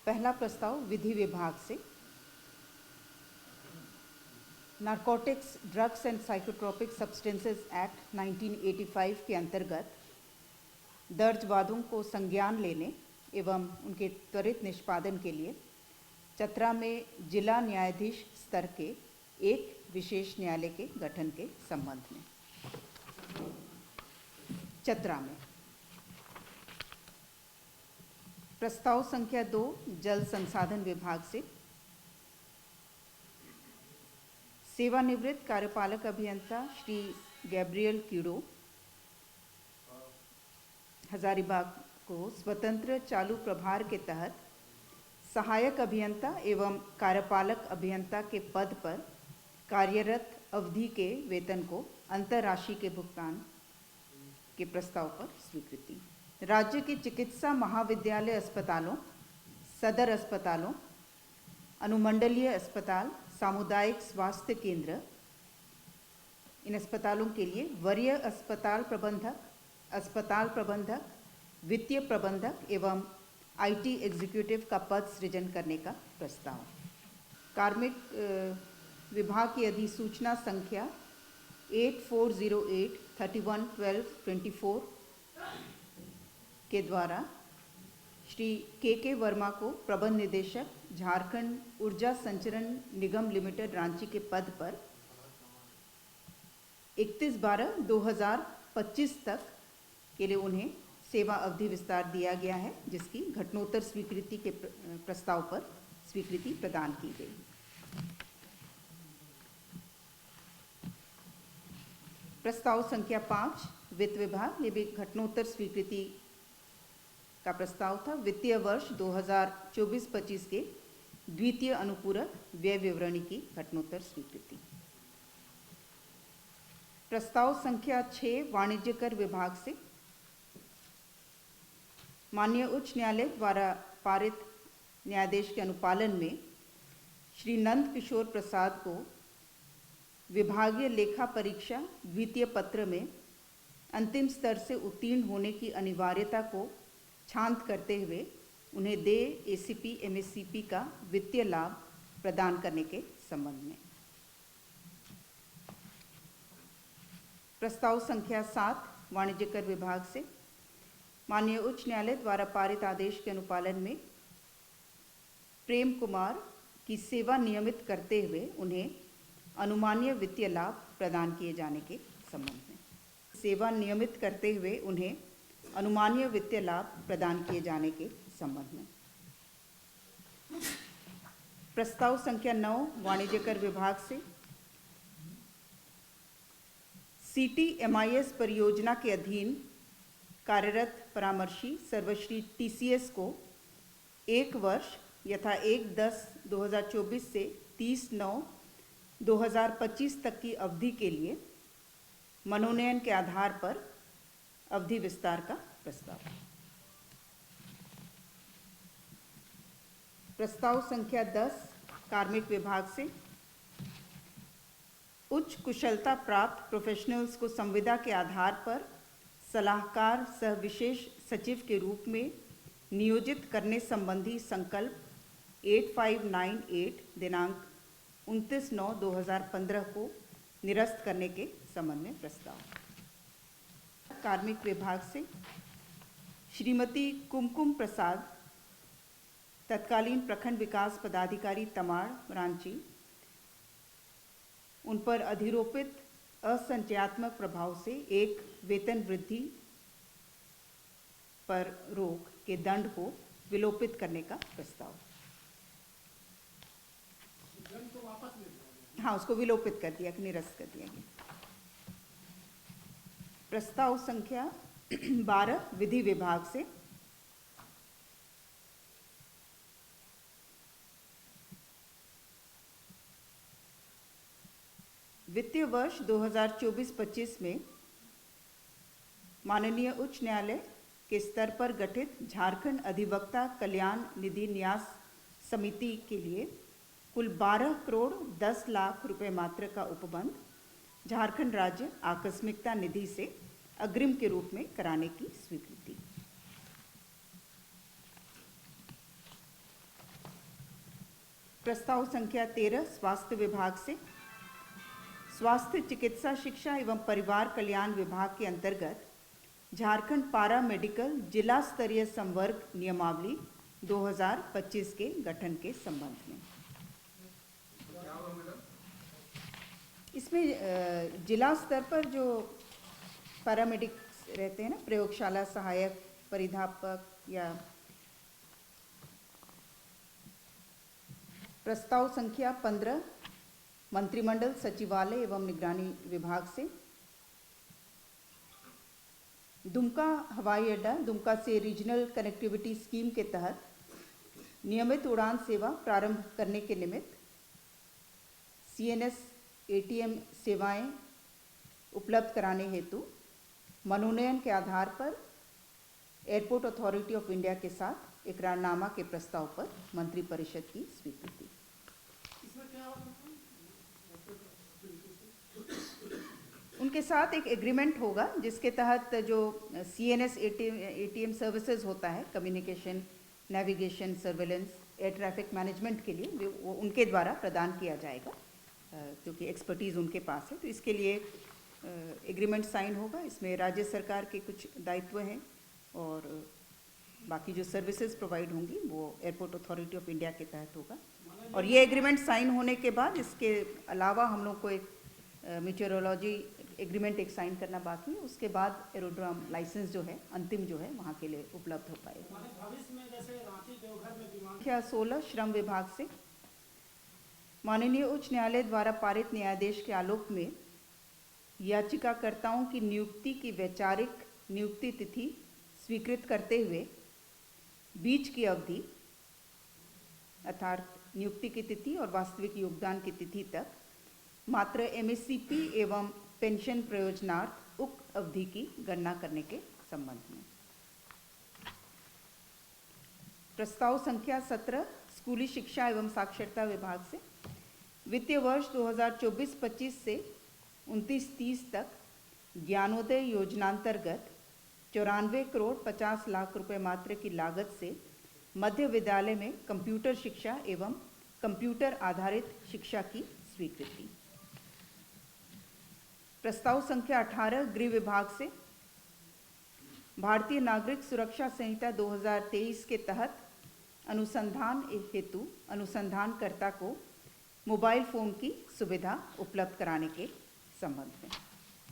पहला प्रस्ताव विधि विभाग से narcotics, drugs and psychotropic substances act 1985 के अंतर्गत दर्ज वादों को संज्ञान लेने एवं उनके त्वरित निष्पादन के लिए चतरा में जिला न्यायाधीश स्तर के एक विशेष न्यायालय के गठन के संबंध में चतरा में प्रस्ताव संख्या 2 जल संसाधन विभाग से सेवानिवृत्त कार्यपालक अभियंता श्री गैब्रियल कीड़ो हजारीबाग को स्वतंत्र चालू प्रभार के तहत सहायक अभियंता एवं कार्यपालक अभियंता के पद पर कार्यरत अवधि के वेतन को अंतरराशि के भुगतान के प्रस्ताव पर स्वीकृति। राज्य के चिकित्सा महाविद्यालय अस्पतालों, सदर अस्पतालों, अनुमंडलीय अस्पताल, सामुदायिक स्वास्थ्य केंद्र, इन अस्पतालों के लिए वरीय अस्पताल प्रबंधक, वित्तीय प्रबंधक एवं आईटी एग्जीक्यूटिव का पद सृजन करने का प्रस्ताव। कार्मिक विभाग की अधिसूचना संख्या 8408-31-12-24 के द्वारा श्री के वर्मा को प्रबंध निदेशक झारखंड ऊर्जा संचरण निगम लिमिटेड रांची के पद पर 31/12/2025 तक के लिए उन्हें सेवा अवधि विस्तार दिया गया है, जिसकी घटनोत्तर स्वीकृति के प्रस्ताव पर स्वीकृति प्रदान की गई। प्रस्ताव संख्या 5 वित्त विभाग, ये भी घटनोत्तर स्वीकृति का प्रस्ताव था। वित्तीय वर्ष 2024-25 के द्वितीय अनुपूरक व्यय विवरणी की घटनोत्तर स्वीकृति। प्रस्ताव संख्या 6 वाणिज्य कर विभाग से माननीय उच्च न्यायालय द्वारा पारित न्यायादेश के अनुपालन में श्री नंद किशोर प्रसाद को विभागीय लेखा परीक्षा द्वितीय पत्र में अंतिम स्तर से उत्तीर्ण होने की अनिवार्यता को शांत करते हुए उन्हें देय एसीपी एमएससीपी का वित्तीय लाभ प्रदान करने के संबंध में। प्रस्ताव संख्या 7 वाणिज्य कर विभाग से माननीय उच्च न्यायालय द्वारा पारित आदेश के अनुपालन में प्रेम कुमार की सेवा नियमित करते हुए उन्हें अनुमानीय वित्तीय लाभ प्रदान किए जाने के संबंध में। सेवा नियमित करते हुए उन्हें अनुमानीय वित्तीय लाभ प्रदान किए जाने के संबंध में। प्रस्ताव संख्या 9 वाणिज्य कर विभाग से CTMIS परियोजना के अधीन कार्यरत परामर्शी सर्वश्री TCS को 1 वर्ष यथा 1/10/2024 से 30/9/2025 तक की अवधि के लिए मनोनयन के आधार पर अवधि विस्तार का प्रस्ताव। प्रस्ताव संख्या 10 कार्मिक विभाग से उच्च कुशलता प्राप्त प्रोफेशनल्स को संविदा के आधार पर सलाहकार सह विशेष सचिव के रूप में नियोजित करने संबंधी संकल्प 8598 दिनांक 29/9/2015 को निरस्त करने के संबंध में प्रस्ताव। कार्मिक विभाग से श्रीमती कुमकुम प्रसाद तत्कालीन प्रखंड विकास पदाधिकारी तमाड़ रांची, उन पर अधिरोपित असंचयात्मक प्रभाव से एक वेतन वृद्धि पर रोक के दंड को विलोपित करने का प्रस्ताव। हाँ, उसको विलोपित कर दिया, निरस्त कर दिया गया। प्रस्ताव संख्या 12 विधि विभाग से वित्तीय वर्ष 2024-25 में माननीय उच्च न्यायालय के स्तर पर गठित झारखंड अधिवक्ता कल्याण निधि न्यास समिति के लिए कुल 12 करोड़ 10 लाख रुपए मात्र का उपबंध झारखंड राज्य आकस्मिकता निधि से अग्रिम के रूप में कराने की स्वीकृति। प्रस्ताव संख्या 13 स्वास्थ्य विभाग से स्वास्थ्य चिकित्सा शिक्षा एवं परिवार कल्याण विभाग के अंतर्गत झारखंड पारा मेडिकल जिला स्तरीय संवर्ग नियमावली 2025 के गठन के संबंध में। इसमें जिला स्तर पर जो पैरामेडिक्स रहते हैं ना, प्रयोगशाला सहायक, परिधापक या प्रस्ताव संख्या 15 मंत्रिमंडल सचिवालय एवं निगरानी विभाग से दुमका हवाई अड्डा दुमका से रीजनल कनेक्टिविटी स्कीम के तहत नियमित उड़ान सेवा प्रारंभ करने के निमित्त CNS ATM सेवाएं उपलब्ध कराने हेतु मनोनयन के आधार पर एयरपोर्ट अथॉरिटी ऑफ इंडिया के साथ इकरारनामा के प्रस्ताव पर मंत्रिपरिषद की स्वीकृति। उनके साथ एक एग्रीमेंट होगा जिसके तहत जो CNS ATM सर्विसेज होता है, communication, navigation, surveillance, air traffic management के लिए वो उनके द्वारा प्रदान किया जाएगा, क्योंकि एक्सपर्टीज़ उनके पास है। तो इसके लिए एग्रीमेंट साइन होगा। इसमें राज्य सरकार के कुछ दायित्व हैं और बाकी जो सर्विसेज प्रोवाइड होंगी वो एयरपोर्ट अथॉरिटी ऑफ इंडिया के तहत होगा। और ये एग्रीमेंट साइन होने के बाद इसके अलावा हम लोग को एक मीटेरोलॉजी एग्रीमेंट एक साइन करना बाकी है। उसके बाद एरोड्रोम लाइसेंस जो है अंतिम जो है वहाँ के लिए उपलब्ध हो पाएगा। संख्या 16 श्रम विभाग से माननीय उच्च न्यायालय द्वारा पारित न्यायादेश के आलोक में याचिकाकर्ताओं की नियुक्ति की वैचारिक नियुक्ति तिथि स्वीकृत करते हुए बीच की अवधि अर्थात नियुक्ति की तिथि और वास्तविक योगदान की तिथि तक मात्र MSCP एवं पेंशन प्रयोजनार्थ उक्त अवधि की गणना करने के संबंध में। प्रस्ताव संख्या 17 स्कूली शिक्षा एवं साक्षरता विभाग से वित्तीय वर्ष 2024-25 से 29-30 तक ज्ञानोदय योजनांतर्गत 94 करोड़ 50 लाख रुपए मात्र की लागत से मध्य विद्यालय में कंप्यूटर शिक्षा एवं कंप्यूटर आधारित शिक्षा की स्वीकृति। प्रस्ताव संख्या 18 गृह विभाग से भारतीय नागरिक सुरक्षा संहिता 2023 के तहत अनुसंधान हेतु अनुसंधानकर्ता को मोबाइल फोन की सुविधा उपलब्ध कराने के संबंध में।